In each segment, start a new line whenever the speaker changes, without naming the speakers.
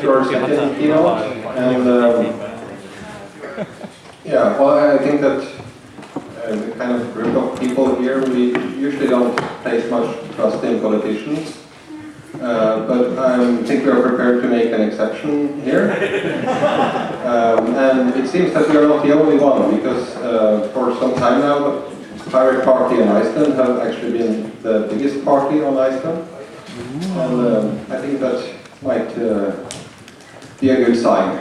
your second keynote, and yeah, well, I think that the kind of group of people here, we usually don't place much trust in politicians, but I think we are prepared to make an exception here. And it seems that we are not the only one, because for some time now, the Pirate Party in Iceland have actually been the biggest party on Iceland. And I think that might be a good sign.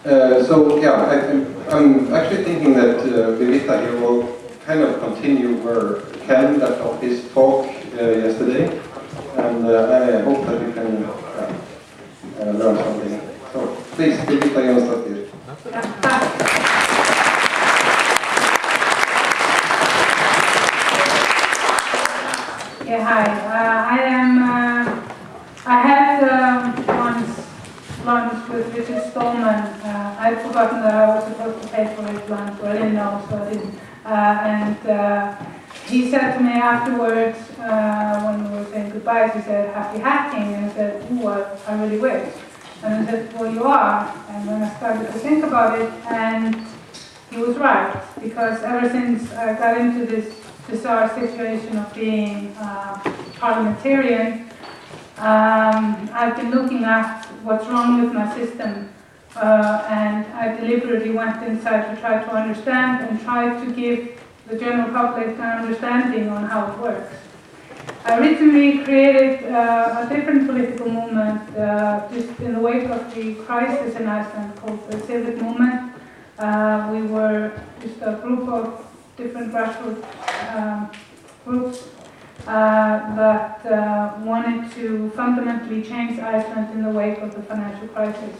So yeah, I'm actually thinking that Birgitta here will kind of continue where Ken left off his talk yesterday, and I hope that you can learn something. So please, Birgitta Jónsdóttir.
Yeah, hi. I had once lunch with Richard Stallman. I'd forgotten that I was supposed to pay for his lunch, so I didn't know, so I didn't. And he said to me afterwards, when we were saying goodbyes, he said, "Happy hacking," and I said, "Ooh, I really wish." And I said, "Well, you are." And then I started to think about it, and he was right, because ever since I got into this bizarre situation of being parliamentarian, I've been looking at what's wrong with my system, and I deliberately went inside to try to understand and try to give the general public an understanding on how it works. I originally created a different political movement just in the wake of the crisis in Iceland called the Civic Movement. We were just a group of different grassroots groups that wanted to fundamentally change Iceland in the wake of the financial crisis.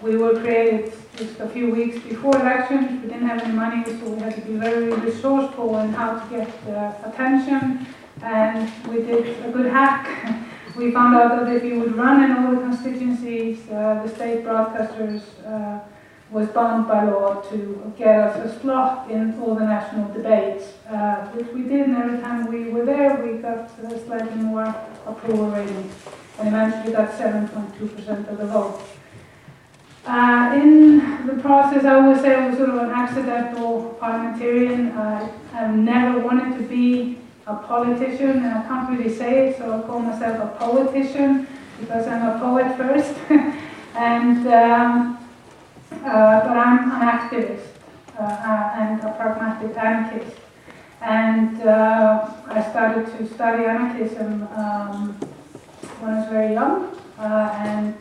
We were created just a few weeks before elections. We didn't have any money, so we had to be very resourceful in how to get attention, and we did a good hack. We found out that if you would run in all the constituencies, the state broadcasters was bound by law to get us a slot in all the national debates, which we did, and every time we were there, we got slightly more approval rating, and eventually got 7.2% of the vote. In the process, I always say I was sort of an accidental parliamentarian. I've never wanted to be a politician, and I can't really say it, so I call myself a poetician, because I'm a poet first. And but I'm an activist and a pragmatic anarchist. And I started to study anarchism when I was very young. And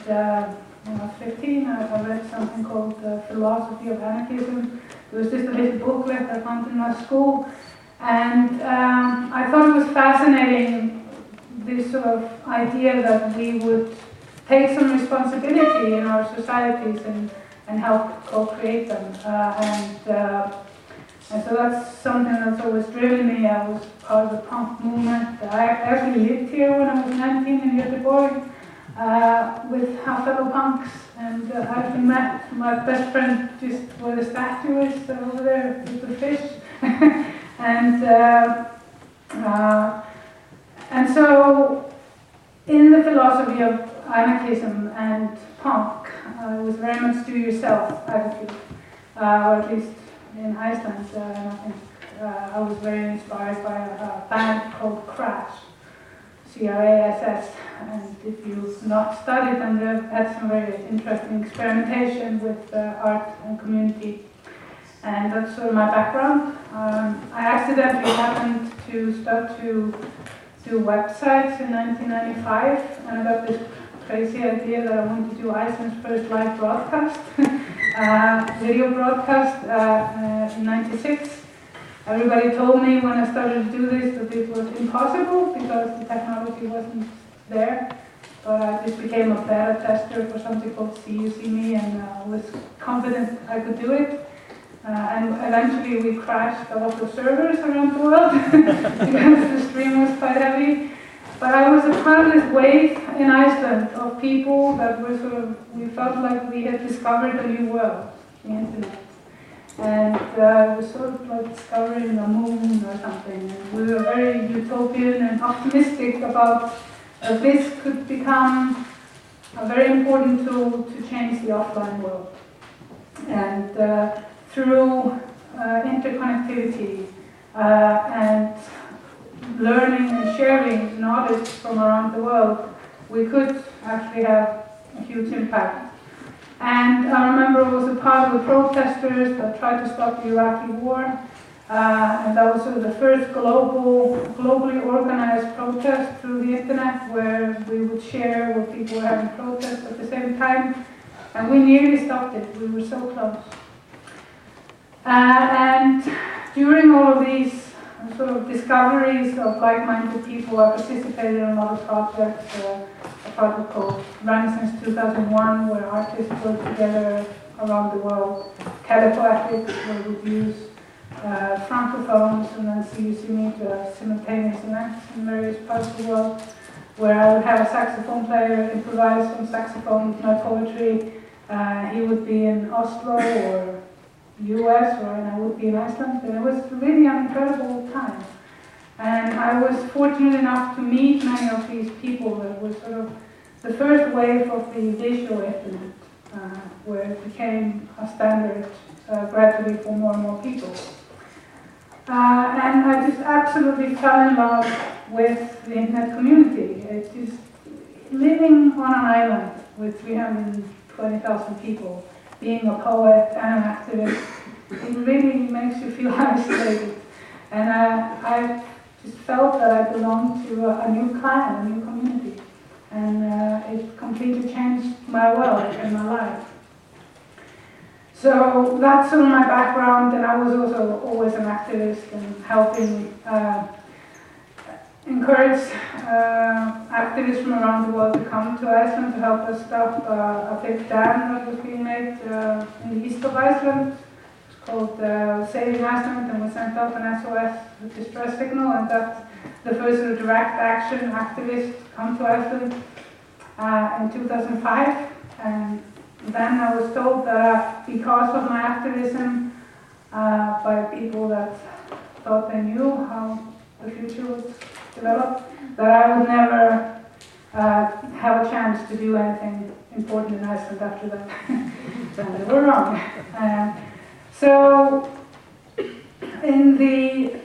when I was 15, I read something called The Philosophy of Anarchism. It was just a little booklet I found in my school. And I thought it was fascinating, this sort of idea that we would take some responsibility in our societies and help co-create them. And so that's something that's always driven me. I was part of the punk movement. I actually lived here when I was 19 in Göteborg with our fellow punks. And I actually met my best friend just where the statue is over there with the fish. And so in the philosophy of anarchism and punk, it was very much do-yourself attitude, or at least in Iceland. And I think I was very inspired by a band called Crash, C-R-A-S-S. And if you've not studied them, they've had some very interesting experimentation with art and community. And that's sort of my background. I accidentally happened to start to do websites in 1995, and I got this crazy idea that I wanted to do Iceland's first live broadcast, video broadcast in '96. Everybody told me when I started to do this that it was impossible because the technology wasn't there, but I just became a beta tester for something called See You See Me, and was confident I could do it. And eventually we crashed a lot of servers around the world because the stream was quite heavy. But I was a part of this wave in Iceland of people that were sort of, we felt like we had discovered a new world, the internet. And it was sort of like discovering a moon or something. And we were very utopian and optimistic about this could become a very important tool to change the offline world. And through interconnectivity and learning and sharing knowledge from around the world, we could actually have a huge impact. And I remember I was a part of the protesters that tried to stop the Iraqi war, and that was sort of the first globally organized protest through the internet, where we would share what people were having protests at the same time, and we nearly stopped it. We were so close. And during all of these sort of discoveries of like-minded people, I participated in a lot of projects. A project called Renaissance 2001, where artists work together around the world. Telepoetics, where we use francophones and then CUC to have simultaneous events in various parts of the world, where I would have a saxophone player improvise on saxophone with my poetry. He would be in Oslo or US, and I would be in Iceland, and it was really an incredible time. And I was fortunate enough to meet many of these people that were sort of the first wave of the visual internet, where it became a standard gradually for more and more people. And I just absolutely fell in love with the internet community. It's just living on an island with 320,000 people, being a poet and an activist, it really makes you feel isolated. And I just felt that I belonged to a new clan, a new community. And it completely changed my world and my life. So that's sort of my background, and I was also always an activist and helping encourage activists from around the world to come to Iceland to help us stop a big dam that was being made in the east of Iceland. It's called Saving Iceland, and we sent out an SOS distress signal, and that's the first sort of direct action activist to come to Iceland in 2005. And then I was told that because of my activism by people that thought they knew how the future would develop, that I would never have a chance to do anything important in Iceland after that. And they were wrong. So in the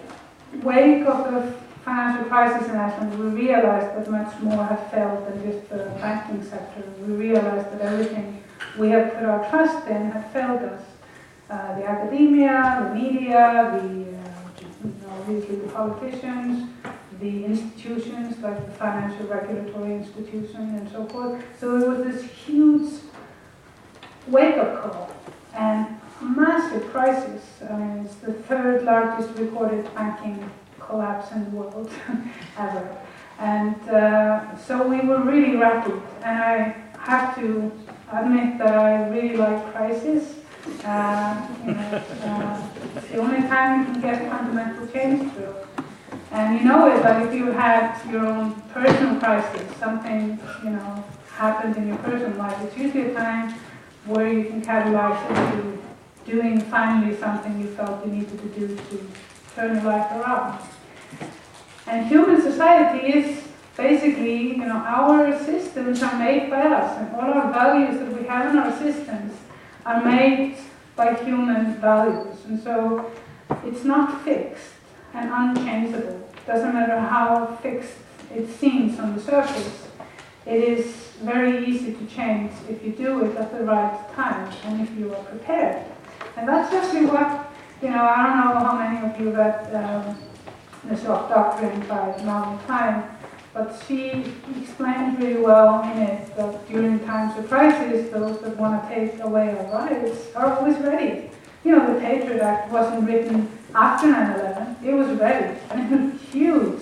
wake of the financial crisis in Iceland, we realized that much more had failed than just the banking sector. We realized that everything we had put our trust in had failed us. The academia, the media, obviously the politicians, the institutions like the financial regulatory institution and so forth. So it was this huge wake-up call and a massive crisis. I mean, it's the third largest recorded banking collapse in the world ever. And so we were really rattled, and I have to admit that I really like crisis. It's the only time you can get fundamental change through. And you know it, that if you had your own personal crisis, something, happened in your personal life, it's usually a time where you can catalyze into doing finally something you felt you needed to do to turn your life around. And human society is basically, our systems are made by us, and all our values that we have in our systems are made by human values. And so it's not fixed and unchangeable. Doesn't matter how fixed it seems on the surface. It is very easy to change if you do it at the right time and if you are prepared. And that's actually what, I don't know how many of you read the Shock Doctrine by Naomi Klein, but she explained really well in it that during times of crisis, those that want to take away our rights are always ready. The Patriot Act wasn't written after 9/11, it was ready, and it was a huge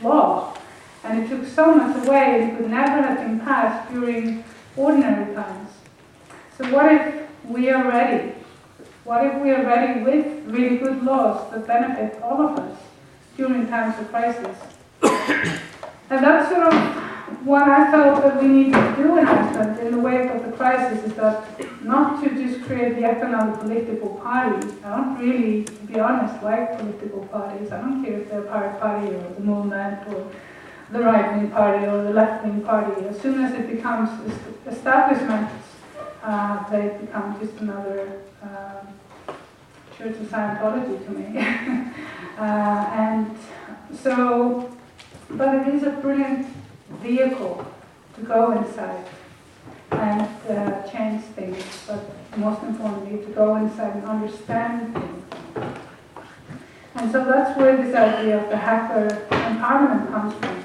law, and it took so much away it could never have been passed during ordinary times. So what if we are ready? What if we are ready with really good laws that benefit all of us during times of crisis? And that's sort of what I felt that we needed to do in Iceland in the wake of the crisis, is that not to just create yet another political party. I don't really, to be honest, like political parties. I don't care if they're a pirate party or the movement or the right-wing party or the left-wing party. As soon as it becomes establishment, they become just another Church of Scientology to me. And so, but it is a brilliant vehicle to go inside and change things, but most importantly to go inside and understand things. And so that's where this idea of the hacker empowerment comes from.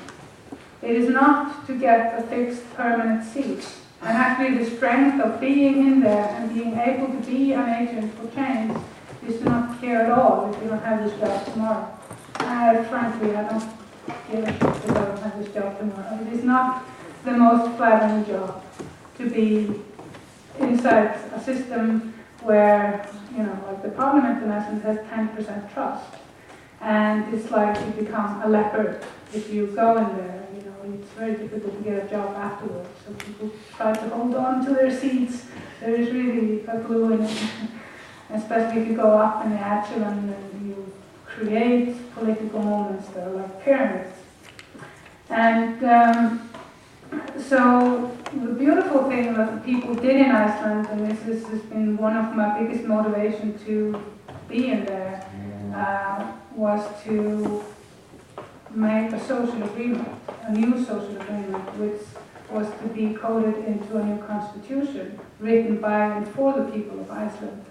It is not to get a fixed permanent seat. And actually the strength of being in there and being able to be an agent for change is to not care at all if you don't have this job tomorrow. Frankly, I don't give a shit if I don't have this job tomorrow. It is not the most flattering job to be inside a system where, you know, like the parliament in essence has 10% trust. And it's like you become a leper if you go in there. You know, it's very difficult to get a job afterwards. So people try to hold on to their seats. There is really a glue in it. Especially if you go up in the echelon and you create political moments that are like pyramids. And so the beautiful thing that the people did in Iceland, and this has been one of my biggest motivation to be in there, was to make a social agreement, a new social agreement, which was to be coded into a new constitution, written by and for the people of Iceland.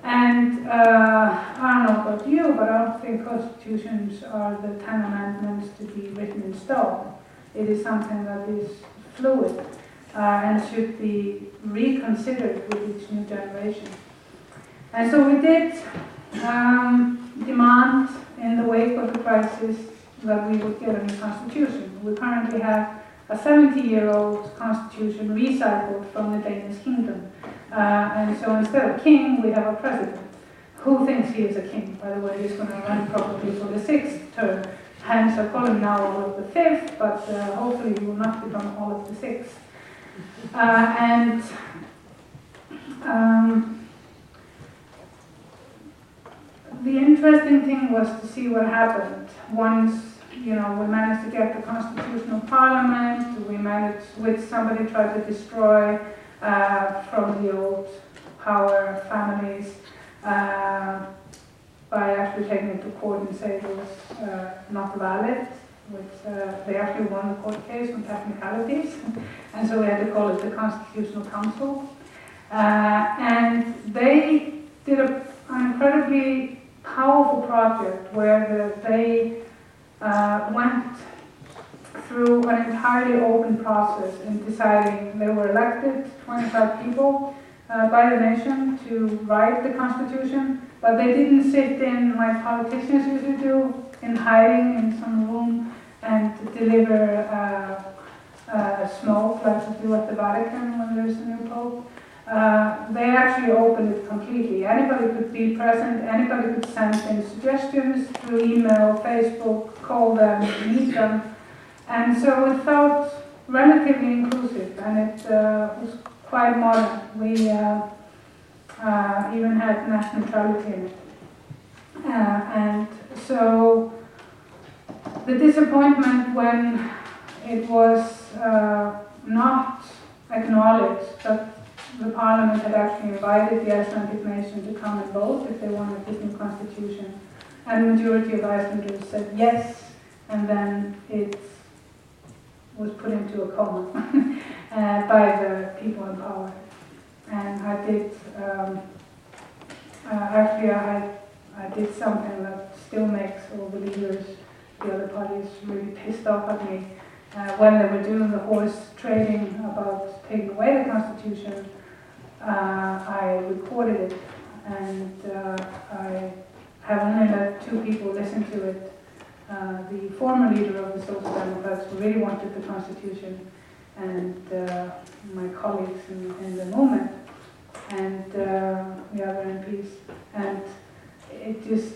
And I don't know about you, but I don't think constitutions are the 10 amendments to be written in stone. It is something that is fluid and should be reconsidered with each new generation. And so we did demand, in the wake of the crisis, that we would get a new constitution. We currently have a 70-year-old constitution recycled from the Danish kingdom. And so instead of king, we have a president who thinks he is a king. By the way, he's going to run probably for the 6th term. Hence, I call him now all of the 5th, but hopefully he will not become all of the 6th. The interesting thing was to see what happened once, you know, we managed to get the constitutional parliament. We managed, which somebody tried to destroy from the old power families by actually taking it to court and say it was not valid, which they actually won the court case on technicalities, and so we had to call it the Constitutional Council. And they did an incredibly powerful project where they went through an entirely open process in deciding. They were elected, 25 people by the nation, to write the Constitution, but they didn't sit in like politicians usually do, in hiding in some room and deliver smoke like they do at the Vatican when there's a new pope. They actually opened it completely. Anybody could be present, anybody could send in suggestions through email, Facebook, call them, meet them. And so it felt relatively inclusive, and it was quite modern. We even had national neutrality in it. And so the disappointment when it was not acknowledged that the parliament had actually invited the Icelandic nation to come and vote if they wanted this new constitution, and the majority of Icelanders said yes, and then it was put into a coma by the people in power. And I did, I did something that still makes all the leaders, the other parties, really pissed off at me. When they were doing the horse trading about taking away the constitution, I recorded it, and I have only let 2 people listen to it. The former leader of the Social Democrats who really wanted the constitution, and my colleagues in the movement, and the other MPs. And it just,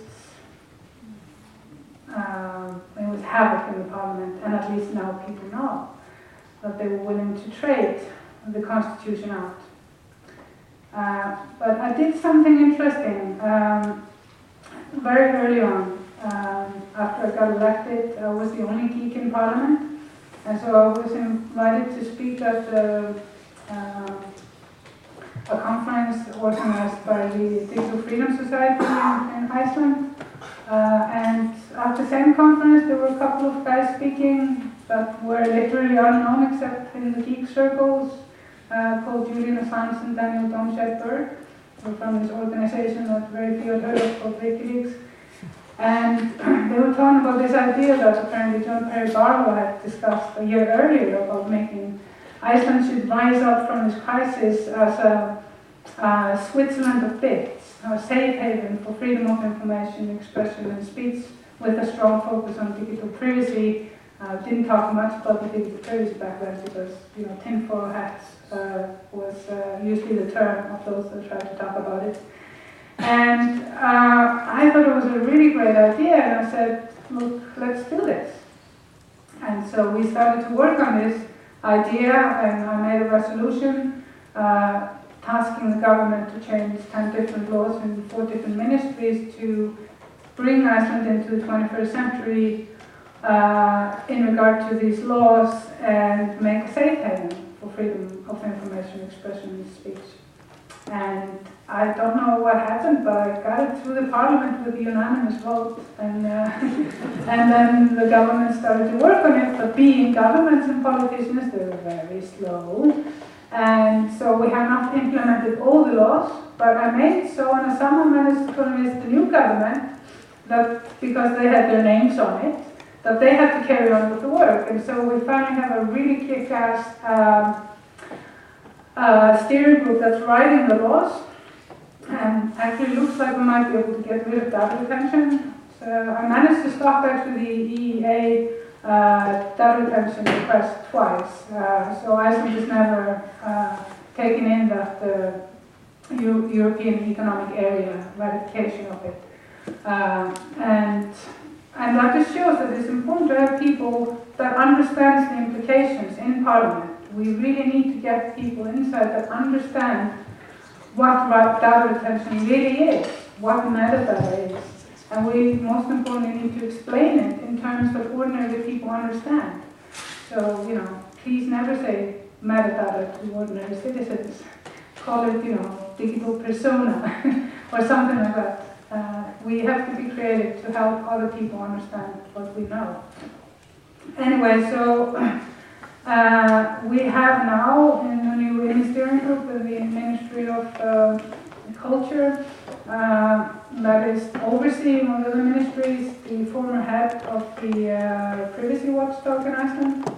it was havoc in the parliament, and at least now people know that they were willing to trade the constitution out. But I did something interesting very early on. After I got elected, I was the only geek in Parliament, and so I was invited to speak at a conference organized by the Digital Freedom Society in Iceland. And at the same conference, there were a couple of guys speaking that were literally unknown except in the geek circles, called Julian Assange and Daniel Domscheit-Berg, who were from this organization that very few had heard of called WikiLeaks. And they were talking about this idea that apparently John Perry Barlow had discussed a year earlier about making Iceland should rise up from this crisis as a Switzerland of bits, a safe haven for freedom of information, expression and speech with a strong focus on digital privacy. Didn't talk much about the digital privacy back then because, you know, tinfoil hats was usually the term of those that tried to talk about it. And I thought it was a really great idea, and I said, look, let's do this. And so we started to work on this idea, and I made a resolution tasking the government to change 10 different laws in 4 different ministries to bring Iceland into the 21st century in regard to these laws and make a safe haven for freedom of information, expression and speech. And I don't know what happened, but I got it through the parliament with a unanimous vote, and then the government started to work on it, but being governments and politicians, they were very slow. And so we have not implemented all the laws, but I made so, and I somehow managed to convince the new government that, because they had their names on it, that they had to carry on with the work. And so we finally have a really kick-ass steering group that's writing the laws, and actually looks like we might be able to get rid of data retention. So I managed to stop actually the EEA data retention request twice. So Iceland has never taken in that European Economic Area ratification of it. And that just shows that it's important to have people that understand the implications in Parliament. We really need to get people inside that understand what data retention really is, what metadata is. And we, most importantly, need to explain it in terms that ordinary people understand. So, you know, please never say metadata to ordinary citizens. Call it, you know, digital persona or something like that. We have to be creative to help other people understand what we know. Anyway, so we have now in the new women's steering group in the Ministry of Culture that is overseeing all the other ministries, the former head of the privacy watchdog in Iceland,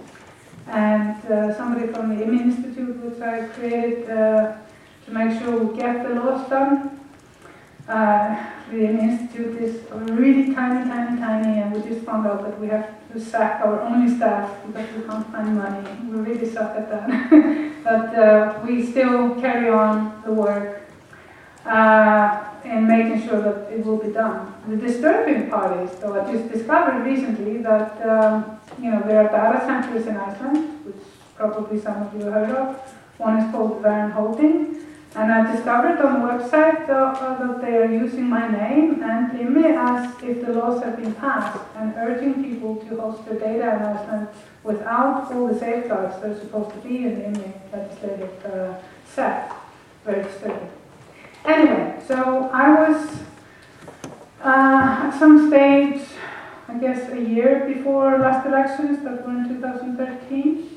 and somebody from the IMI Institute, which I created to make sure we get the laws done. The IMI Institute is really tiny, and we just found out that we have to sack our only staff because we can't find money. We really suck at that. But we still carry on the work in making sure that it will be done. The disturbing part is, though, I just discovered recently that you know, there are data centers in Iceland, which probably some of you have heard of. One is called Verne Holding. And I discovered on the website that they are using my name and IMI as if the laws have been passed, and urging people to host their data in Iceland without all the safeguards that are supposed to be in the IMI legislative set. Very disturbing. Anyway, so I was at some stage, I guess a year before last elections that were in 2013,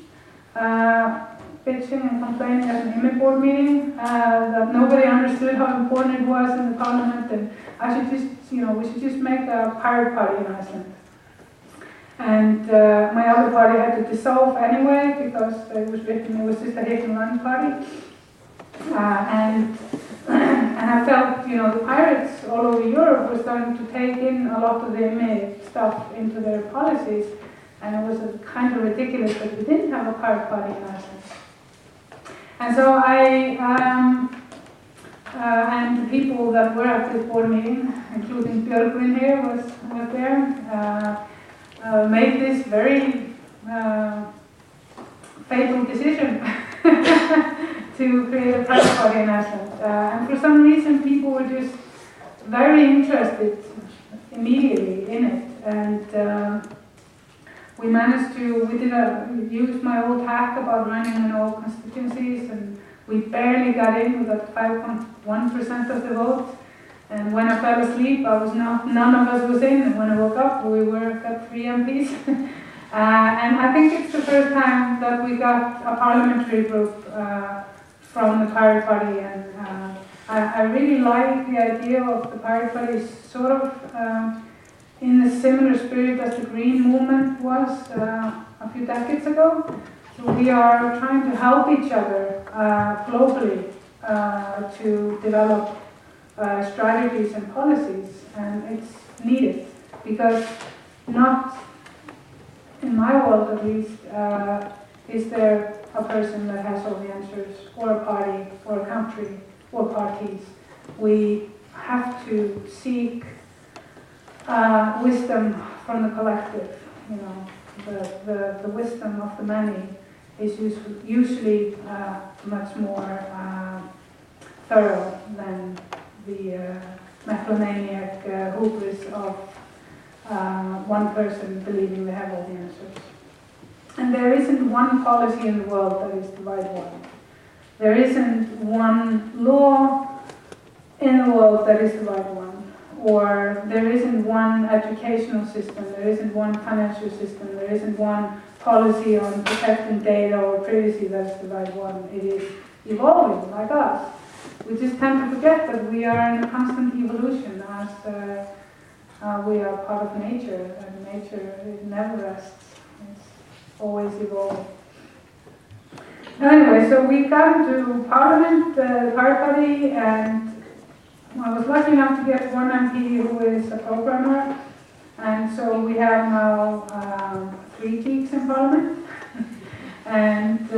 bitching and complaining at an IMI board meeting that nobody understood how important it was in the parliament, and I should just, you know, we should just make a pirate party in Iceland. And my other party had to dissolve anyway because it was written it was just a hit and run party. And I felt, you know, the pirates all over Europe were starting to take in a lot of the IMI stuff into their policies, and it was kind of ridiculous that we didn't have a pirate party in Iceland. And so I, and the people that were at this board meeting, including Björgvin here, was there, made this very fatal decision to create a private party in Iceland. And for some reason, people were just very interested immediately in it, and we managed to, we did use my old hack about running in all constituencies, and we barely got in. We got 5.1% of the vote. And when I fell asleep, none of us was in. And when I woke up, we got 3 MPs. And I think it's the first time that we got a parliamentary group from the Pirate Party. And I really like the idea of the Pirate Party sort of in a similar spirit as the Green Movement was a few decades ago. So we are trying to help each other globally to develop strategies and policies, and it's needed, because not in my world at least is there a person that has all the answers, or a party, or a country, or parties. We have to seek wisdom from the collective. You know, the wisdom of the many is usually much more thorough than the megalomaniac hubris of one person believing they have all the answers. And there isn't one policy in the world that is the right one. There isn't one law in the world that is the right one. Or there isn't one educational system, there isn't one financial system, there isn't one policy on protecting data or privacy that's the right one. It is evolving, like us. We just tend to forget that we are in a constant evolution as we are part of nature, and nature, it never rests. It's always evolving. Anyway, so we got into Parliament, the Pirate Party, and I was lucky enough to get one MP who is a programmer, and so we have now 3 geeks in Parliament. And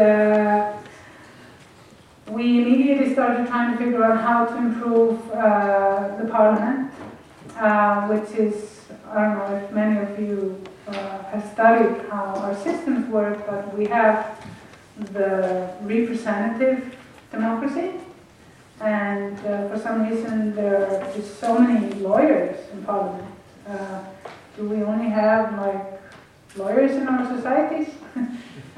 we immediately started trying to figure out how to improve the Parliament, which is, I don't know if many of you have studied how our systems work, but we have the representative democracy. And for some reason, there are just so many lawyers in Parliament. Do we only have like lawyers in our societies?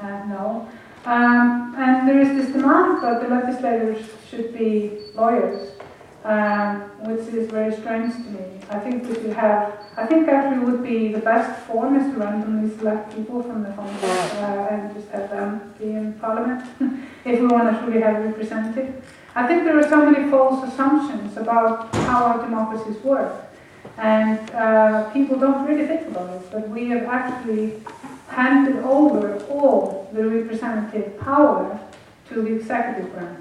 No. And there is this demand that the legislators should be lawyers, which is very strange to me. I think actually would be the best form is to randomly select people from the Congress and just have them be in Parliament if we want to truly have a representative. I think there are so many false assumptions about how our democracies work, and people don't really think about it, but we have actually handed over all the representative power to the executive branch.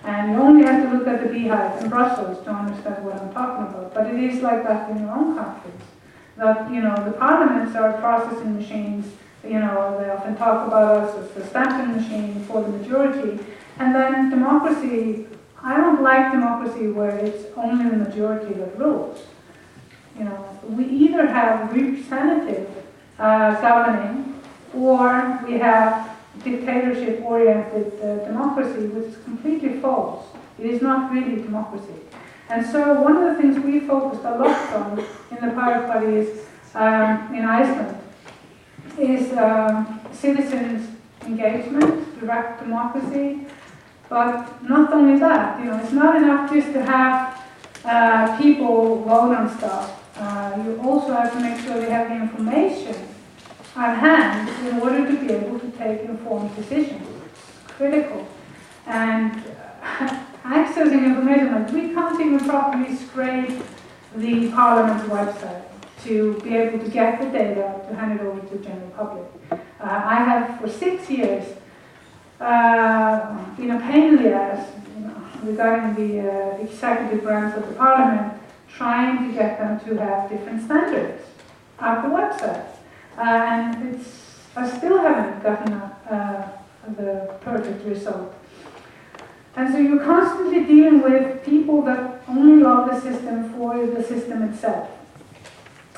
And you only have to look at the beehive in Brussels to understand what I'm talking about, but it is like that in your own countries. That, you know, the parliaments are processing machines, you know, they often talk about us as the stamping machine for the majority. And then democracy, I don't like democracy where it's only the majority that rules. You know, we either have representative governing, or we have dictatorship-oriented democracy, which is completely false. It is not really democracy. And so one of the things we focused a lot on in the Pirate Party is, in Iceland, is citizens' engagement, direct democracy. But not only that, you know, it's not enough just to have people vote on stuff. You also have to make sure they have the information at hand in order to be able to take informed decisions. It's critical. And accessing information, like we can't even properly scrape the Parliament's website to be able to get the data to hand it over to the general public. I have for 6 years been a pain in the ass, you know, regarding the executive branch of the Parliament, trying to get them to have different standards at the website. And I still haven't gotten the perfect result. And so you're constantly dealing with people that only love the system for the system itself.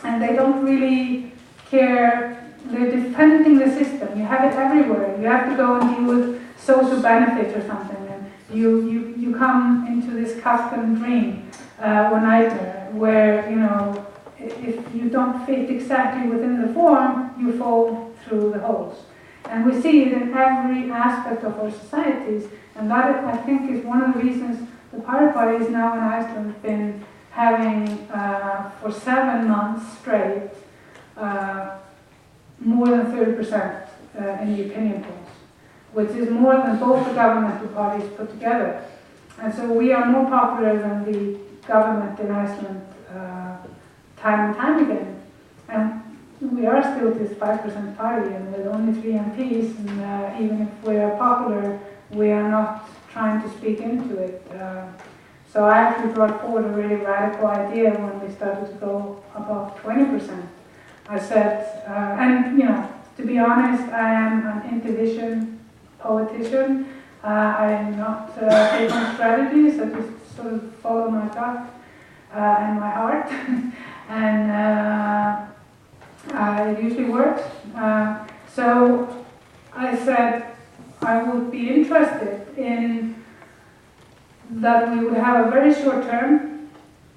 And they don't really care. They're defending the system. You have it everywhere. You have to go and deal with social benefits or something. And you come into this Kafkan dream or nightmare where, you know, if you don't fit exactly within the form, you fall through the holes. And we see it in every aspect of our societies, and that, I think, is one of the reasons the Pirate Party is now in Iceland been having, for 7 months straight, more than 30% in the opinion polls, which is more than both the governmental parties put together. And so we are more popular than the government in Iceland time and time again. And we are still this 5% party, and with only 3 MPs, and even if we are popular, we are not trying to speak into it. So I actually brought forward a really radical idea when we started to go above 20%. I said, and you know, to be honest, I am an intuition politician. I am not big on strategies. I just sort of follow my gut and my heart, and it usually works. So I said I would be interested in that we would have a very short term,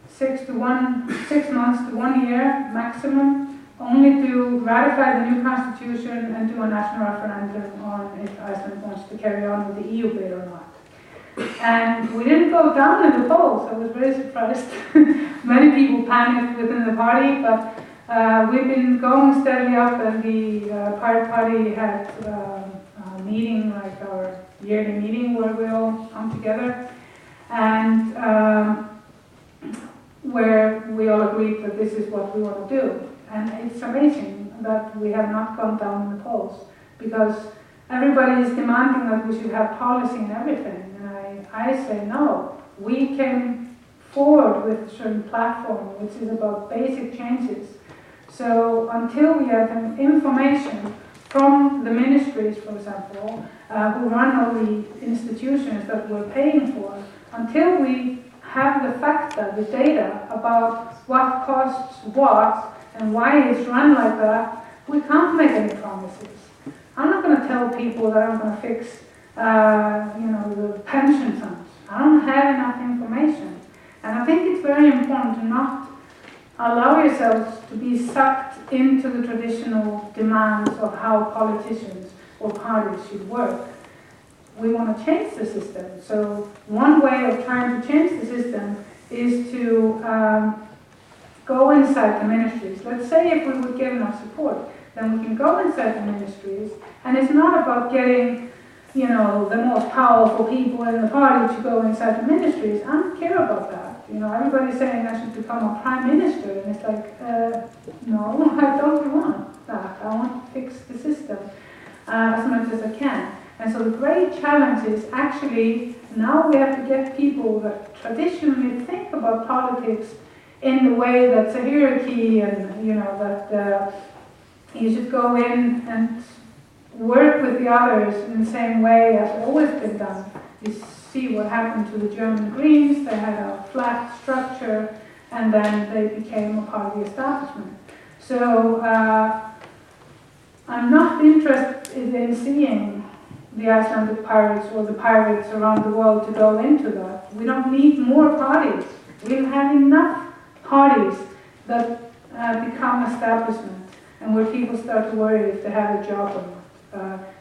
6 months to 1 year maximum, only to ratify the new constitution and do a national referendum on if Iceland wants to carry on with the EU bid or not. And we didn't go down in the polls. I was very surprised. Many people panicked within the party, but we've been going steadily up, and the Pirate Party had a meeting, like our yearly meeting, where we all come together, and where we all agreed that this is what we want to do. And it's amazing that we have not gone down in the polls, because everybody is demanding that we should have policy and everything. And I say no. We came forward with a certain platform which is about basic changes. So until we have information from the ministries, for example, who run all the institutions that we're paying for, until we have the facta, the data about what costs what and why it's run like that, we can't make any promises. I'm not going to tell people that I'm going to fix, the pension funds. I don't have enough information. And I think it's very important to not allow yourselves to be sucked into the traditional demands of how politicians or parties should work. We want to change the system. So one way of trying to change the system is to go inside the ministries. Let's say if we would get enough support, then we can go inside the ministries, and it's not about getting, the most powerful people in the party to go inside the ministries. I don't care about that. Everybody's saying I should become a prime minister, and it's like, no, I don't want that. I want to fix the system as much as I can. And so the great challenge is actually now we have to get people that traditionally think about politics in the way that's a hierarchy, and that you should go in and work with the others in the same way as always been done. You see what happened to the German Greens. They had a flat structure, and then they became a part of the establishment. So I'm not interested in seeing the Icelandic pirates or the pirates around the world to go into that. We don't need more parties. We have enough parties that become establishment, and where people start to worry if they have a job or not.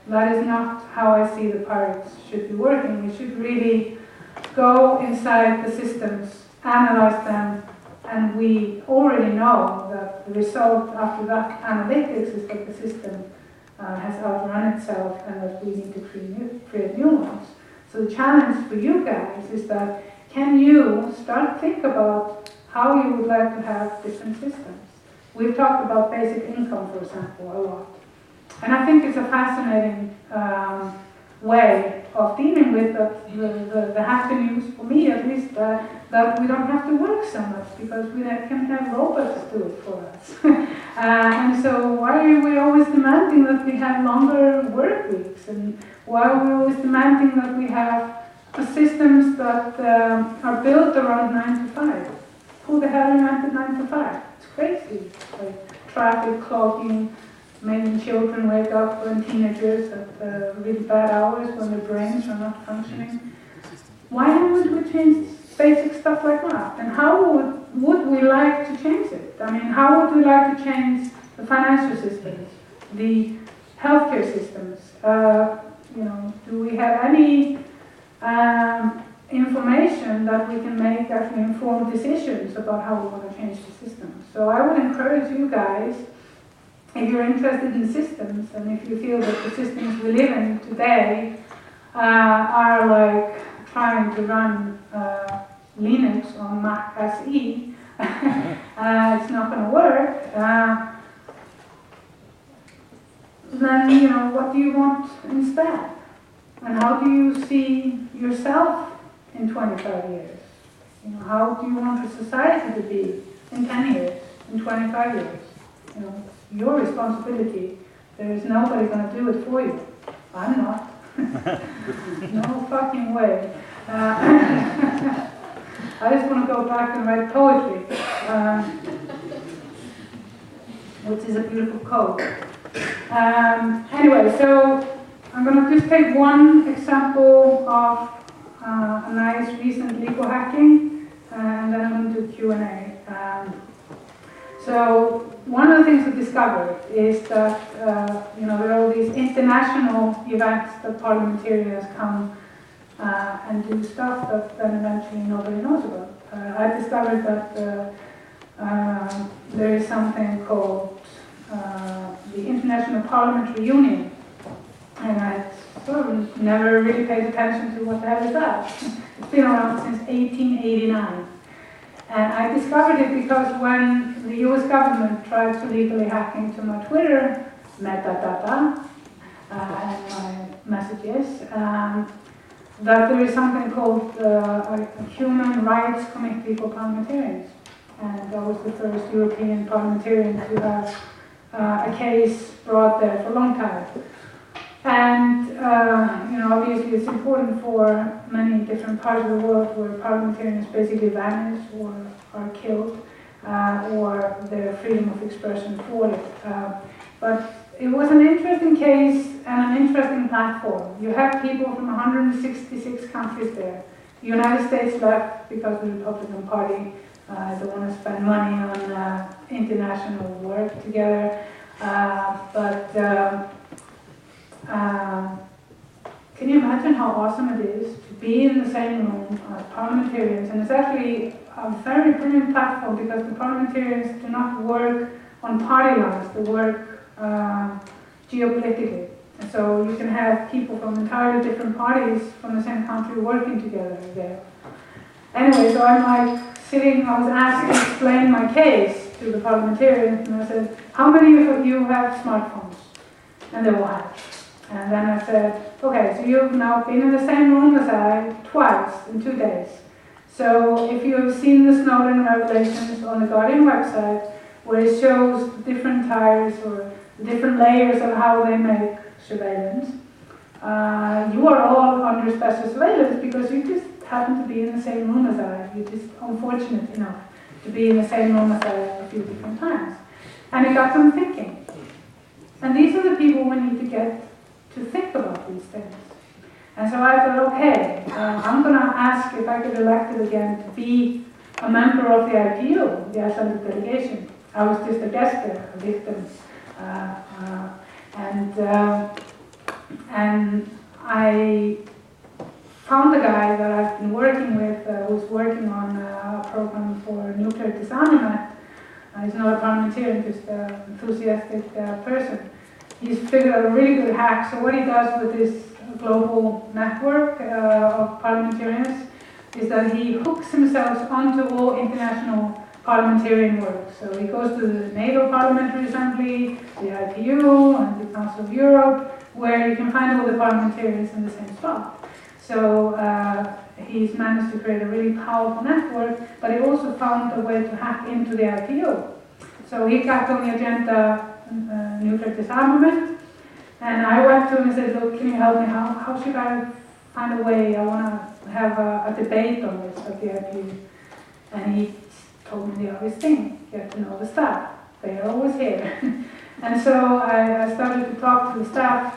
That is not how I see the pirates should be working. We should really go inside the systems, analyze them, and we already know that the result after that analytics is that the system has outrun itself, and that we need to create new ones. So the challenge for you guys is that, can you start to think about how you would like to have different systems? We've talked about basic income, for example, a lot. And I think it's a fascinating way of dealing with the happy news, for me at least, that we don't have to work so much, because we can have robots do it for us. And so why are we always demanding that we have longer work weeks? And why are we always demanding that we have systems that are built around 9 to 5? Who the hell invented 9 to 5? It's crazy. Like traffic clogging, making children wake up, and teenagers at really bad hours when their brains are not functioning. Why haven't we changed basic stuff like that? And how would would we like to change it? I mean, how would we like to change the financial systems, the healthcare systems? Do we have any information that we can make actually informed decisions about how we want to change the system? So I would encourage you guys, if you're interested in systems, and if you feel that the systems we live in today are like trying to run Linux on Mac SE, it's not going to work. Then, what do you want instead? And how do you see yourself in 25 years? How do you want the society to be in 10 years, in 25 years? Your responsibility. There is nobody going to do it for you. I'm not. No fucking way. I just want to go back and write poetry, which is a beautiful quote. Anyway, so I'm going to just take one example of a nice recent legal hacking, and then I'm going to do Q&A. So one of the things we discovered is that there are all these international events that parliamentarians come and do stuff that then eventually nobody knows about. I discovered that there is something called the International Parliamentary Union, and I sort of never really paid attention to what the hell is that. It's been around since 1889. And I discovered it because when the US government tried to legally hack into my Twitter metadata and my messages, that there is something called a Human Rights Committee for Parliamentarians. And I was the first European parliamentarian to have a case brought there for a long time. And, obviously it's important for many different parts of the world where parliamentarians basically vanish or are killed, or their freedom of expression thwarted. But it was an interesting case and an interesting platform. You have people from 166 countries there. The United States left because the Republican Party don't want to spend money on international work together. Can you imagine how awesome it is to be in the same room as parliamentarians? And it's actually a very brilliant platform because the parliamentarians do not work on party lines, they work geopolitically. And so you can have people from entirely different parties from the same country working together there. Anyway, so I'm like sitting, I was asked to explain my case to the parliamentarians, and I said, how many of you have smartphones? And they all had. And then I said, okay, so you've now been in the same room as I twice in 2 days. So if you have seen the Snowden revelations on the Guardian website, where it shows the different tiers or the different layers of how they make surveillance, you are all under special surveillance because you just happen to be in the same room as I. You're just unfortunate enough to be in the same room as I a few different times. And it got them thinking. And these are the people we need to get to think about these things. And so I thought, okay, I'm going to ask if I get elected again to be a member of the IPU, the Icelandic delegation. I was just a guest there, a victim. And I found a guy that I've been working with, who's working on a program for nuclear disarmament. He's not a parliamentarian, just an enthusiastic person. He's figured out a really good hack. So what he does with this global network of parliamentarians is that he hooks himself onto all international parliamentarian work. So he goes to the NATO Parliamentary Assembly, the IPU, and the Council of Europe, where you can find all the parliamentarians in the same spot. So he's managed to create a really powerful network, but he also found a way to hack into the IPU. So he got on the agenda nuclear disarmament, and I went to him and said, look, can you help me? How should I find a way? I want to have a debate on this at the IPU. And he told me the obvious thing. You have to know the staff. They are always here. And so I started to talk to the staff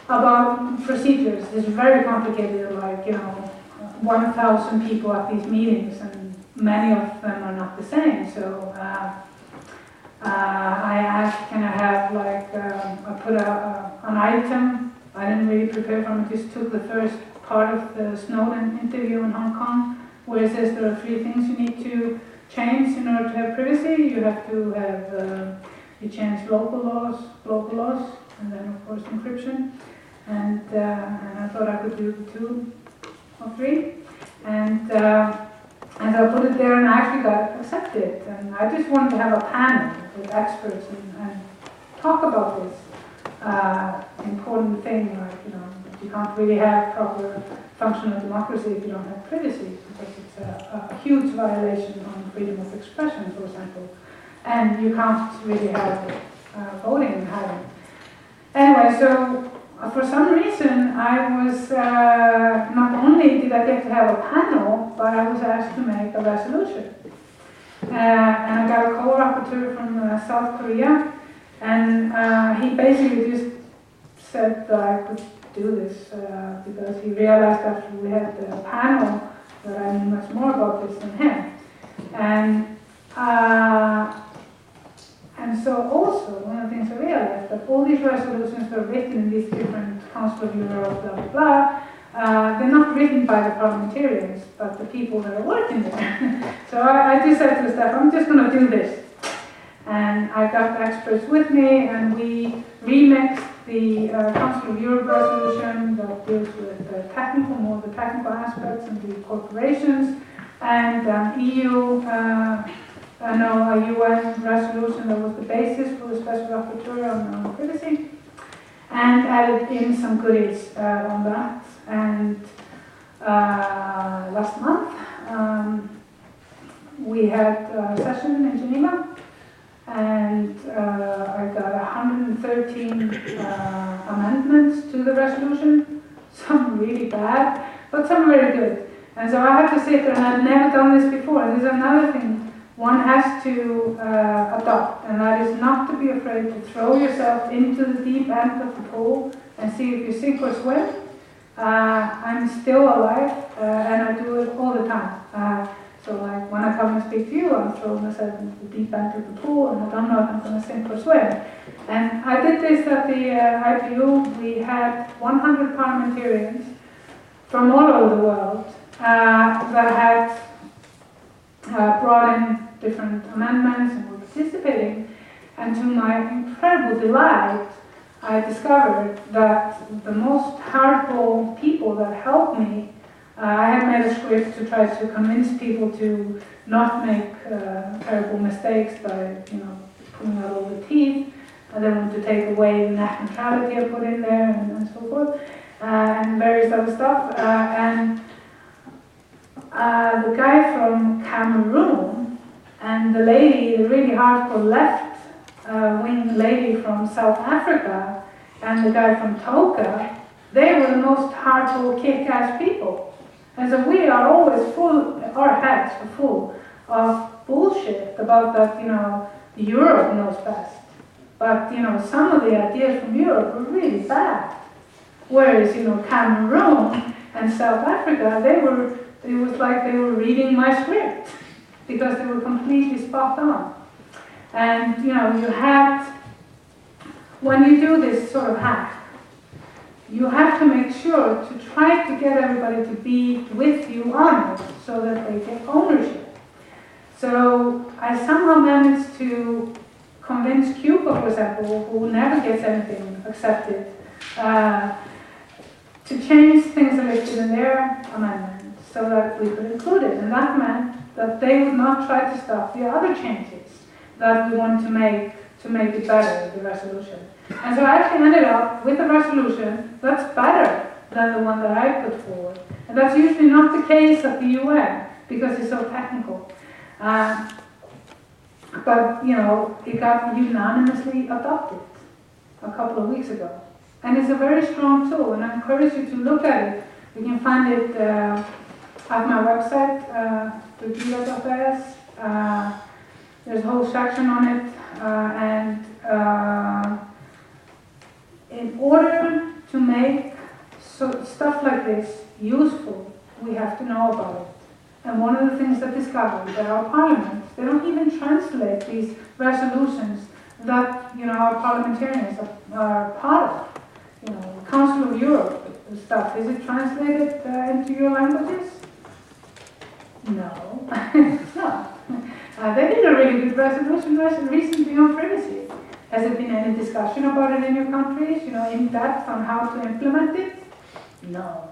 about procedures. It's very complicated, like, 1,000 people at these meetings, and many of them are not the same. So I asked, can I have like, I put an item, I didn't really prepare for it, just took the first part of the Snowden interview in Hong Kong, where it says there are 3 things you need to change in order to have privacy. You have to have, you change local laws, global laws, and then of course encryption. And I thought I could do 2 or 3. And I put it there and I actually got accepted. And I just wanted to have a panel with experts and talk about this important thing, like, you can't really have proper functional democracy if you don't have privacy, because it's a huge violation on freedom of expression, for example. And you can't really have voting and having. Anyway, so for some reason I was, not only did I get to have a panel, but I was asked to make a resolution. And I got a co-rapporteur from South Korea, and he basically just said that I could do this because he realized after we had the panel that I knew much more about this than him. And so also, one of the things I realized, that all these resolutions were written in these different Council of Europe, blah, blah, blah, they're not written by the parliamentarians, but the people that are working there. So I just said to the staff, I'm just going to do this. And I got the experts with me, and we remixed the Council of Europe resolution that deals with the technical aspects and the corporations, and EU, a UN resolution that was the basis for the special rapporteur on privacy, and added in some goodies on that. And last month we had a session in Geneva, and I got 113 amendments to the resolution, some really bad, but some very good. And so I have to sit there, and I've never done this before. And there's another thing one has to adopt, and that is not to be afraid to throw yourself into the deep end of the pool and see if you sink or swim. I'm still alive, and I do it all the time. So like when I come and speak to you, I'm throwing myself into the deep end of the pool, and I don't know if I'm going to sink or swim. And I did this at the IPU. We had 100 parliamentarians from all over the world that had brought in different amendments and were participating. And to my incredible delight, I discovered that the most hardcore people that helped me, I had made a script to try to convince people to not make terrible mistakes by, pulling out all the teeth. I then wanted to take away the net neutrality I put in there, and so forth, and various other stuff. And the guy from Cameroon and the lady, the really hardcore left-wing lady from South Africa, and the guy from Toka, they were the most hardcore kick-ass people. And so we are always full, our heads are full of bullshit about that, Europe knows best. But, some of the ideas from Europe were really bad. Whereas, Cameroon and South Africa, it was like they were reading my script because they were completely spot on. And, when you do this sort of hack, you have to make sure to try to get everybody to be with you on it so that they get ownership. So I somehow managed to convince Cuba, for example, who never gets anything accepted, to change things listed in their amendment so that we could include it. And that meant that they would not try to stop the other changes that we want to make it better, the resolution. And so I actually ended up with a resolution that's better than the one that I put forward. And that's usually not the case at the UN because it's so technical. But, it got unanimously adopted a couple of weeks ago. And it's a very strong tool, and I encourage you to look at it. You can find it at my website, Birgitta.is. There's a whole section on it, and in order to make stuff like this useful, we have to know about it. And one of the things that discovered that our parliaments, they don't even translate these resolutions that, our parliamentarians are part of. Council of Europe stuff, is it translated into your languages? No, it's not. They did a really good resolution recently on privacy. Has there been any discussion about it in your countries, in depth on how to implement it? No.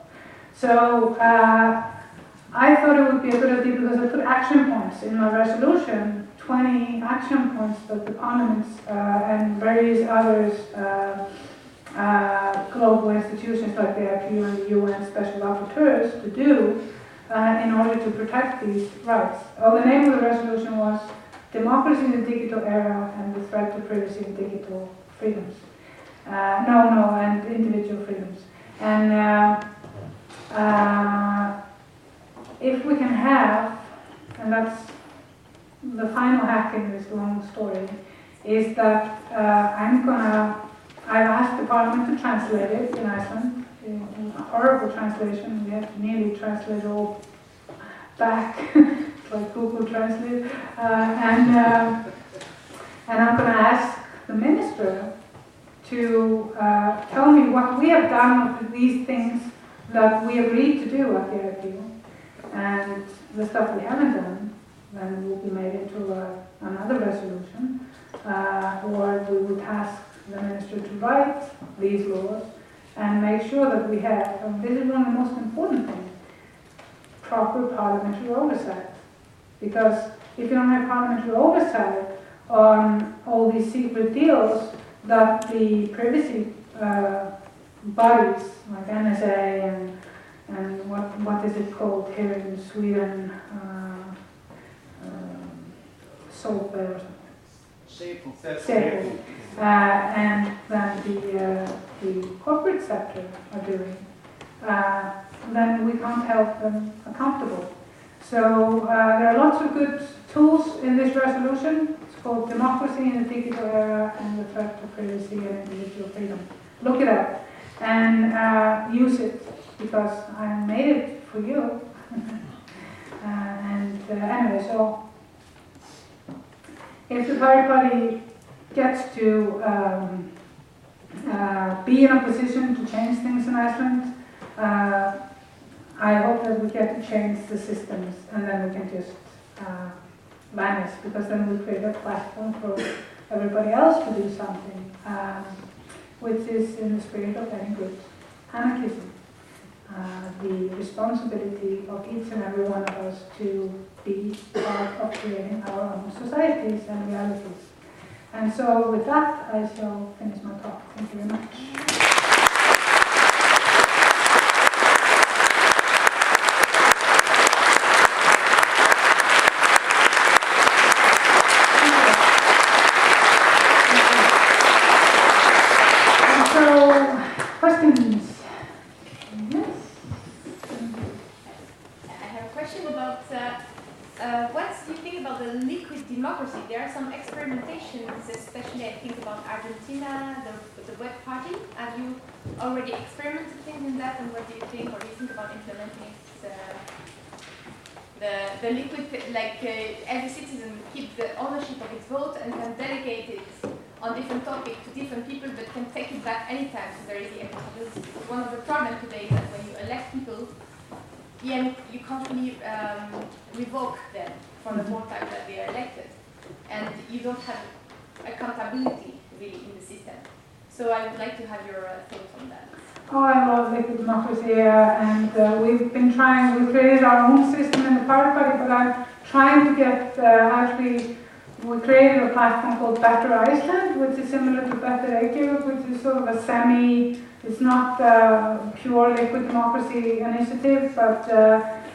So I thought it would be a good idea because I put action points in my resolution, 20 action points that the parliaments and various others, global institutions like the IPU and the UN special rapporteurs to do in order to protect these rights. The name of the resolution was Democracy in the Digital Era and the Threat to Privacy and Digital Freedoms. And individual freedoms. And if we can have, and that's the final hack in this long story, is that I've asked the parliament to translate it in Iceland, a horrible translation. We have to nearly translate it all back, like Google Translate. And I'm going to ask the minister to tell me what we have done with these things that we agreed to do at the IPU, and the stuff we haven't done, then will be made into another resolution, or we will task the minister to write these laws and make sure that we have, and this is one of the most important things, proper parliamentary oversight. Because if you don't have parliamentary oversight on all these secret deals that the privacy bodies like NSA and what is it called here in Sweden, SOPE or something. SEPO. And then the corporate sector are doing, then we can't help them accountable. So there are lots of good tools in this resolution. It's called Democracy in the Digital Era and the Threat to Privacy and Individual Freedom. Look it up and use it, because I made it for you. Anyway, so if the Pirate Party gets to be in a position to change things in Iceland, I hope that we get to change the systems, and then we can just vanish, because then we create a platform for everybody else to do something, which is in the spirit of any good anarchism. The responsibility of each and every one of us to be part of creating our own societies and realities. And so with that, I shall finish my talk. Thank you very much.
Democracy. There are some experimentations, especially I think about Argentina, the web party. Have you already experimented things in that, and what do you think, or do you think about implementing the liquid, like every citizen keep the ownership of its vote and can delegate it on different topics to different people, but can take it back anytime, so there is the accountability. One of the problems today is that when you elect people, you can't really revoke them from the whole time that they are elected. And you don't have accountability really in the system. So I would like to have your thoughts on that.
Oh, I love liquid democracy, and we've been trying, we created our own system in the Pirate Party, but I'm trying to get, we created a platform called Better Iceland, which is similar to Better Reykjavik, which is sort of a it's not a pure liquid democracy initiative, but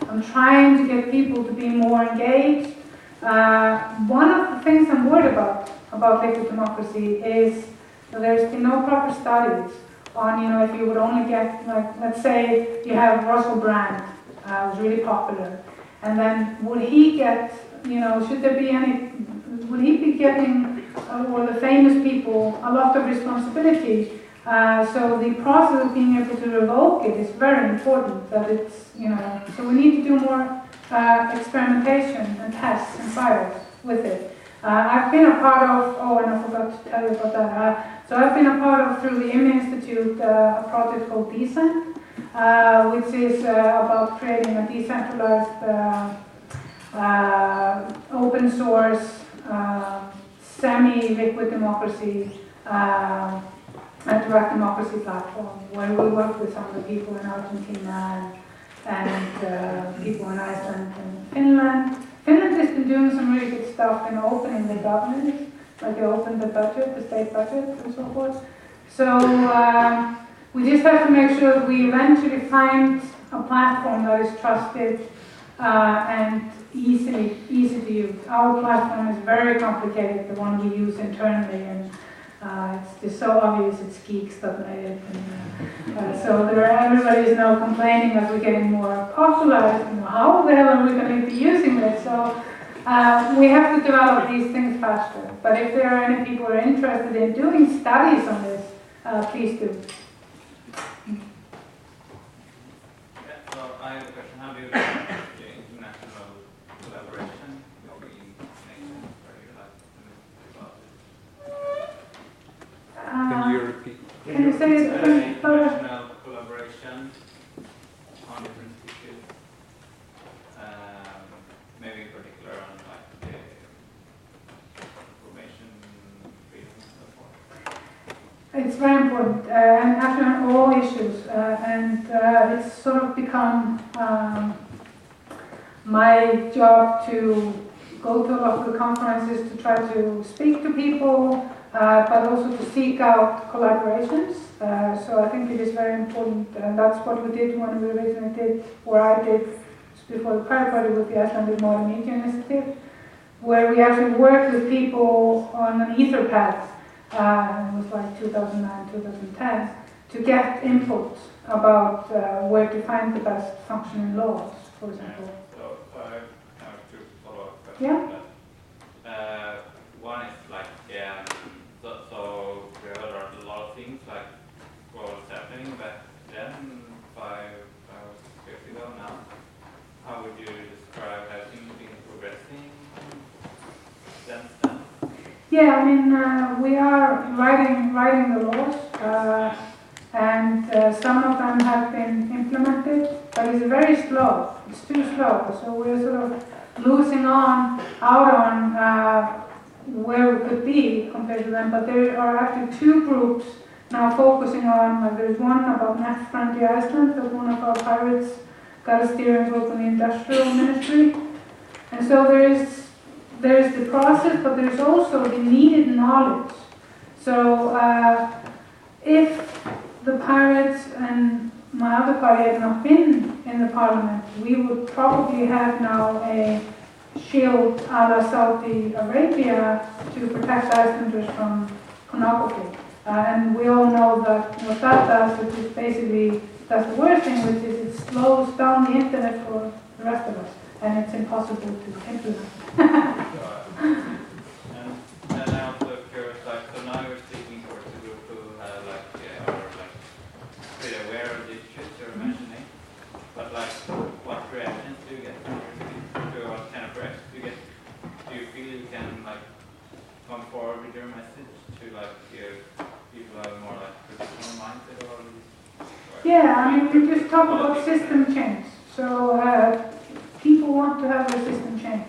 I'm trying to get people to be more engaged. One of the things I'm worried about liquid democracy is that there's been no proper studies on, if you would only get, like, let's say you have Russell Brand, who's really popular, and then would he get, should there be would he be getting, or the famous people, a lot of responsibility So the process of being able to revoke it is very important. That it's, so we need to do more experimentation and tests and trials with it. I've been a part of, and I forgot to tell you about that. So I've been a part of, through the IMI Institute, a project called Decent, which is about creating a decentralized, open source, semi-liquid democracy, and direct democracy platform, where we work with some of the people in Argentina and people in Iceland and Finland. Finland has been doing some really good stuff in opening the government, like they opened the budget, the state budget, and so forth. So we just have to make sure that we eventually find a platform that is trusted and easy to use. Our platform is very complicated, the one we use internally, and it's just so obvious it's geeks that made it. And, so everybody is now complaining as we're getting more popularized. How the hell are we going to be using this? So we have to develop these things faster. But if there are any people who are interested in doing studies on this, please do.
Yeah, so I have a question. How do you do international collaboration between nations? Where you like to move about it?
Can you repeat?
Can you say it?
International collaboration on different issues, maybe in particular on like information freedom and so forth.
It's very important, and actually on all issues, and it's sort of become my job to go to a lot of the conferences to try to speak to people, but also to seek out collaborations. So I think it is very important, and that's what we did when we originally did, or I did before the Pirate Party with the Icelandic Modern Media Initiative, where we actually worked with people on an Etherpad. It was like 2009, 2010, to get input about where to find the best functioning laws, for example.
So I have two follow-up questions.
Yeah.
One is like, so we heard a lot of things like what was happening back then, 5 years ago now. How would you describe how things been progressing since then?
Yeah, I mean, we are writing the laws, and some of them have been implemented, but it's very slow. It's too slow, so we're sort of losing out on where we could be compared to them. But there are actually two groups now focusing on. There's one about Net Friendly Iceland, that one of our pirates got a steering group in the industrial ministry, and so there's the process, but there's also the needed knowledge. So if the pirates and my other party had not been in the parliament, we would probably have now a shield a la Saudi Arabia to protect Icelanders from pornography. And we all know that what that does, which is basically, that's the worst thing, which is it slows down the internet for the rest of us, and it's impossible to implement.
And I'm also curious, like, so now you're speaking towards a group who are pretty aware of the issues you're mentioning, but like, what reactions do you get from your speakers? What kind of reactions do you get? Do you feel you can like come forward with your message to like people who have more like traditional mindset or
Yeah, I mean, we just talk about system change. So people want to have a system change.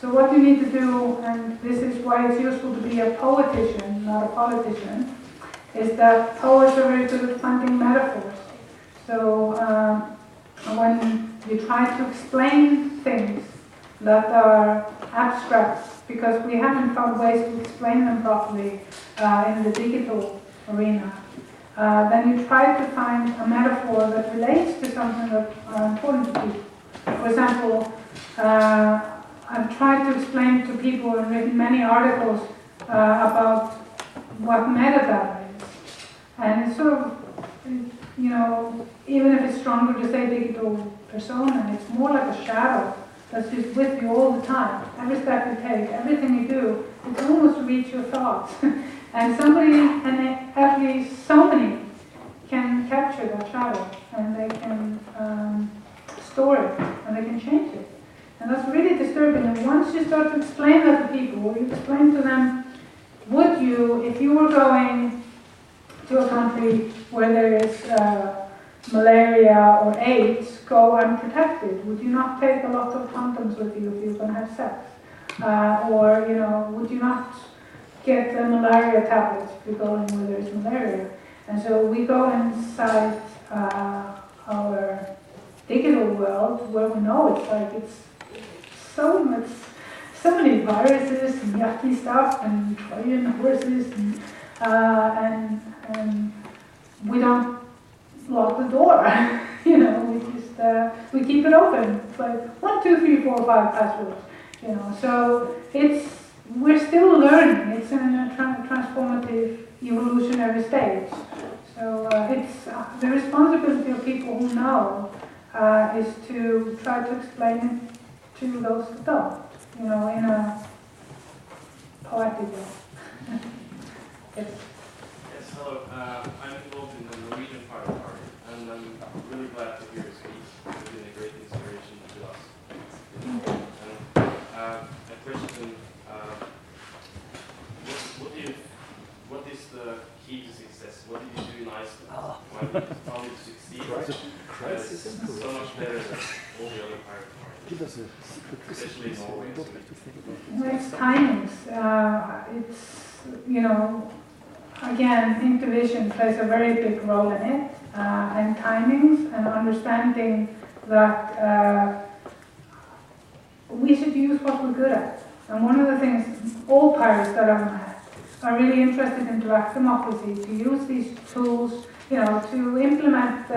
So what you need to do, and this is why it's useful to be a poetician, not a politician, is that poets are very good at finding metaphors. So when you try to explain things that are abstract, because we haven't found ways to explain them properly in the digital arena, then you try to find a metaphor that relates to something that's important to people. For example, I've tried to explain to people and written many articles about what metadata is. And it's sort of, you know, even if it's stronger to say digital persona, it's more like a shadow that's just with you all the time. Every step you take, everything you do, it's almost to reach your thoughts. And actually so and once you start to explain that to people, you explain to them, would you, if you were going to a country where there is malaria or AIDS, go unprotected? Would you not take a lot of condoms with you if you're going to have sex? Or, you know, would you not get the malaria tablets if you're going where there's malaria? And so we go inside our digital world where we know it's like it's so much, so many viruses and yucky stuff and Trojan horses and we don't lock the door. You know, we just we keep it open. It's like 1, 2, 3, 4, 5 passwords. You know, so we're still learning. It's in a transformative, evolutionary stage. So it's the responsibility of people who know is to try to explain it to those who don't. You know, in a poetic way. Yes.
Yes, hello. I'm involved in the Norwegian Pirate Party, and I'm really glad to hear you speak. It's been a great inspiration to us. And a question: what is the key to success? What did you do in Iceland? Why did you found it to succeed? It's so much better than all the other pirate parties, especially in Norway.
It's timings. It's, you know, again, intuition plays a very big role in it, and timings and understanding that we should use what we're good at. And one of the things, all pirates that I've met are really interested in direct democracy, to use these tools, you know, to implement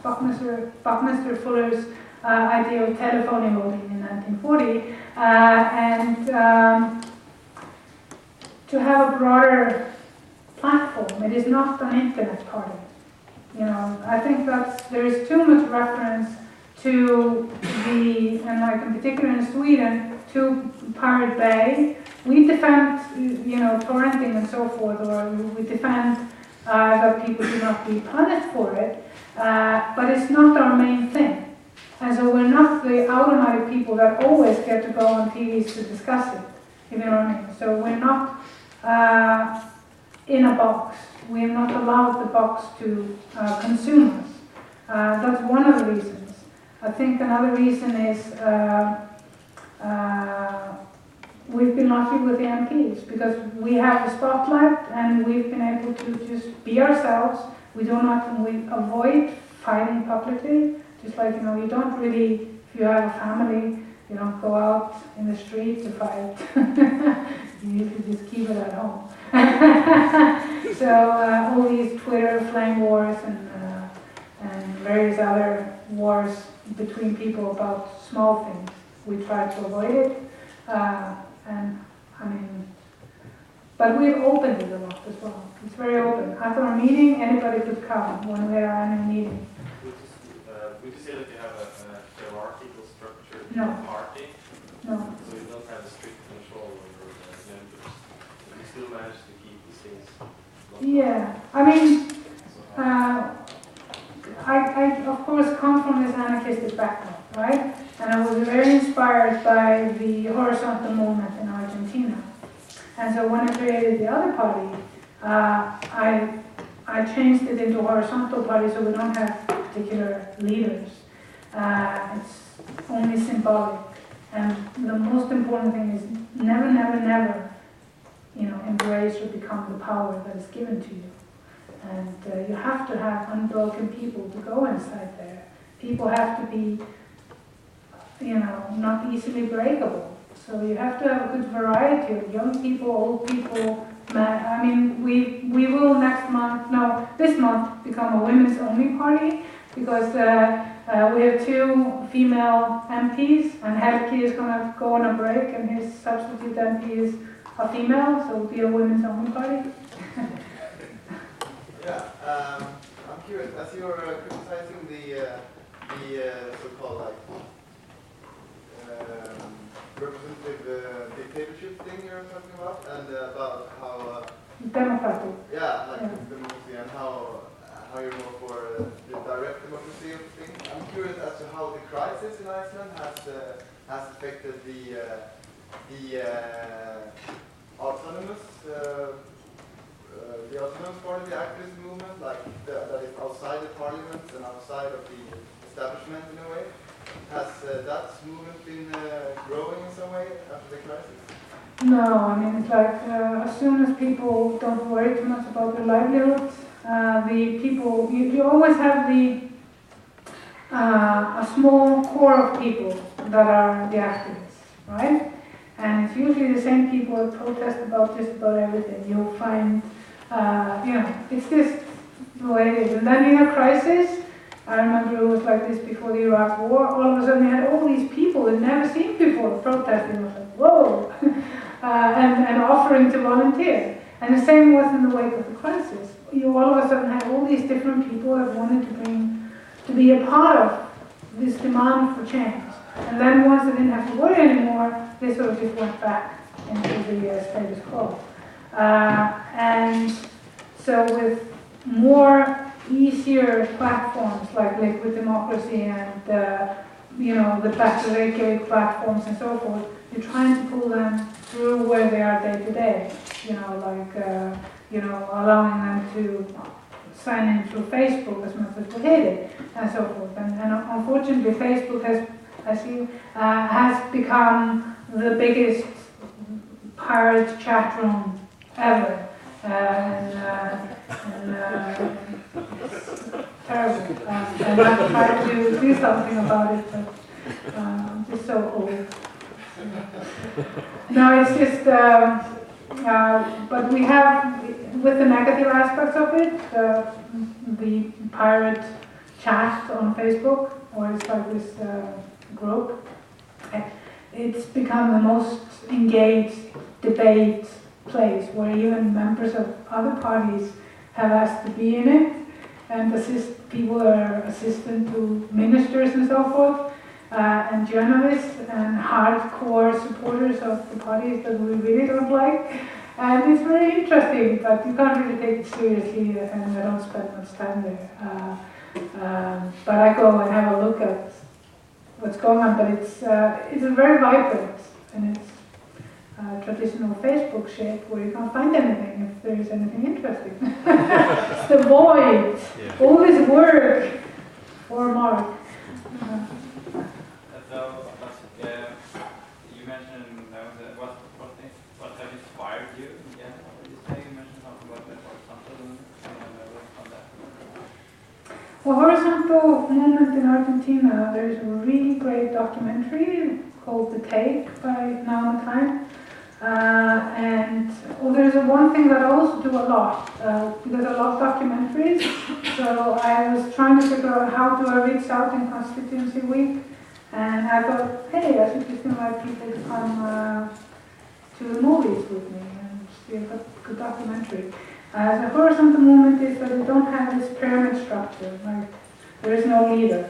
Buckminster Fuller's idea of telephone voting in 1940, and to have a broader platform. It is not an internet party. You know, I think that there is too much reference to the, and like in particular in Sweden, to Pirate Bay. We defend, you know, torrenting and so forth, or we defend that people should not be punished for it, but it's not our main thing. And so we're not the automatic people that always get to go on TVs to discuss it, if you know what I mean. So we're not in a box. We are not allowed the box to consume us. That's one of the reasons. I think another reason is we've been lucky with the MPs because we have the spotlight and we've been able to just be ourselves. We avoid fighting publicly. Just like, you know, you don't really, if you have a family, you don't go out in the street to fight. You usually just keep it at home. So all these Twitter flame wars and various other wars between people about small things, we try to avoid it. And I mean, but we've opened it a lot as well. It's very open. After our meeting, anybody could come when we are annual meeting.
Would you say that you have a hierarchical structure in
No.
the party?
No.
So you don't have a strict control over the members. But you still manage to keep these things locked?
Yeah. I mean, I of course come from this anarchistic background, right? And I was very inspired by the horizontal movement in Argentina. And so when I created the other party, I changed it into a horizontal party so we don't have particular leaders. It's only symbolic. And the most important thing is never, never, never, you know, embrace or become the power that is given to you. And you have to have unbroken people to go inside there. People have to be, you know, not easily breakable. So you have to have a good variety of young people, old people. I mean, we will this month become a women's only party because we have 2 female MPs and Helki is going to go on a break and his substitute MP is a female, so it'll be a women's only party.
Yeah, I'm curious, as you're criticizing the so-called like representative dictatorship thing you're talking about, and about how
Democratic.
democracy, and how you're more for the direct democracy of things. I'm curious as to how the crisis in Iceland has affected the autonomous part of the activist movement, like that is outside the parliament and outside of the establishment in a way. Has that movement been growing in some way after the crisis?
No, I mean, it's like as soon as people don't worry too much about their livelihoods, the people, you always have a small core of people that are the activists, right? And it's usually the same people that protest about just about everything. You'll find, it's just the way it is. And then in a crisis, I remember it was like this before the Iraq War, all of a sudden you had all these people they'd never seen before protesting. It was like, whoa! and offering to volunteer. And the same was in the wake of the crisis. You all of a sudden had all these different people that wanted to be a part of this demand for change. And then once they didn't have to worry anymore, they sort of just went back into the status quo. And so with more easier platforms like Liquid Democracy and the Back to Reykjavik platforms and so forth, you're trying to pull them through where they are day to day. Allowing them to sign in through Facebook as much as we hate it, and so forth. And unfortunately, Facebook has become the biggest pirate chat room ever. It's terrible. And I've tried to do something about it, but I'm just so old. No, it's just, but we have, with the negative aspects of it, the pirate chat on Facebook, or it's like this group, it's become the most engaged debate place where even members of other parties have asked to be in it and people are assistant to ministers and so forth, and journalists and hardcore supporters of the parties that we really don't like. And it's very interesting, but you can't really take it seriously, and I don't spend much time there. But I go and have a look at what's going on, but it's very vibrant, and it's traditional Facebook shape where you can't find anything if there is anything interesting. It's the void, all this work for Mark.
You mentioned what have inspired you? Yeah, you mentioned something about the horizontal on that.
The horizontal movement in Argentina, there's a really great documentary called The Take by Now and Time. And there's one thing that I also do a lot, because I love documentaries, so I was trying to figure out how do I reach out in Constituency Week, and I thought, hey, I should just invite people to come to the movies with me and see a good documentary. The horizontal movement is that we don't have this pyramid structure, like there is no leader.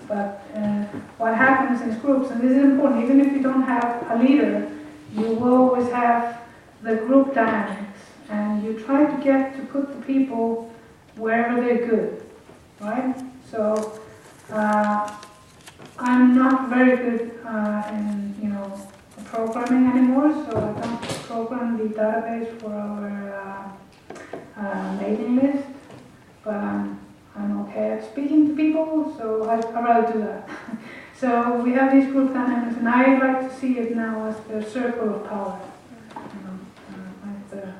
But what happens in groups, and this is important, even if you don't have a leader, you will always have the group dynamics, and you try to get to put the people wherever they're good, right? So I'm not very good in programming anymore, so I don't program the database for our mailing list, but I'm okay at speaking to people, so I'd rather do that. So we have these group dynamics, and I like to see it now as the circle of power, like the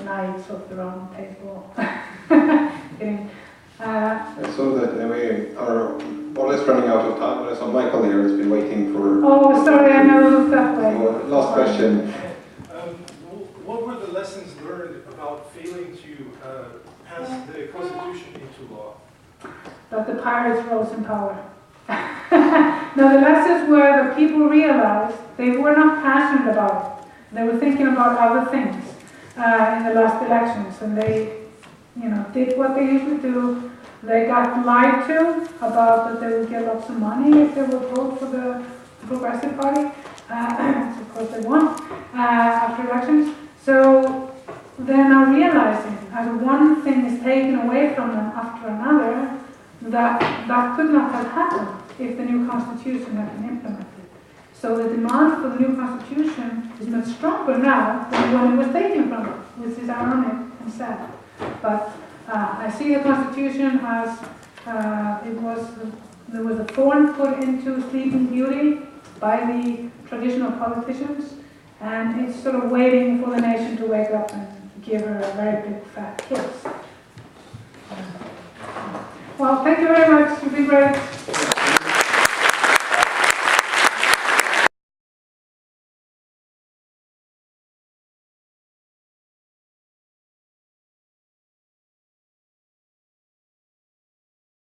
knights of the round table.
So that we are more or less running out of time. So Michael here has been waiting for...
Oh, sorry, I never looked that way.
Last question.
What were the lessons learned about failing to pass the Constitution into law?
That the pirates rose in power. Now the lessons were that people realized they were not passionate about it. They were thinking about other things in the last elections, and they did what they usually do. They got lied to about that they would get lots of money if they would vote for the Progressive Party. Of course they won after elections. So they're now realizing, as one thing is taken away from them after another, that could not have happened if the new constitution had been implemented. So the demand for the new constitution is much stronger now than when it was taken from us, which is ironic and sad. But I see the constitution as there was a thorn put into Sleeping Beauty by the traditional politicians, and it's sort of waiting for the nation to wake up and give her a very big fat kiss. Well, thank you very much. You've been great.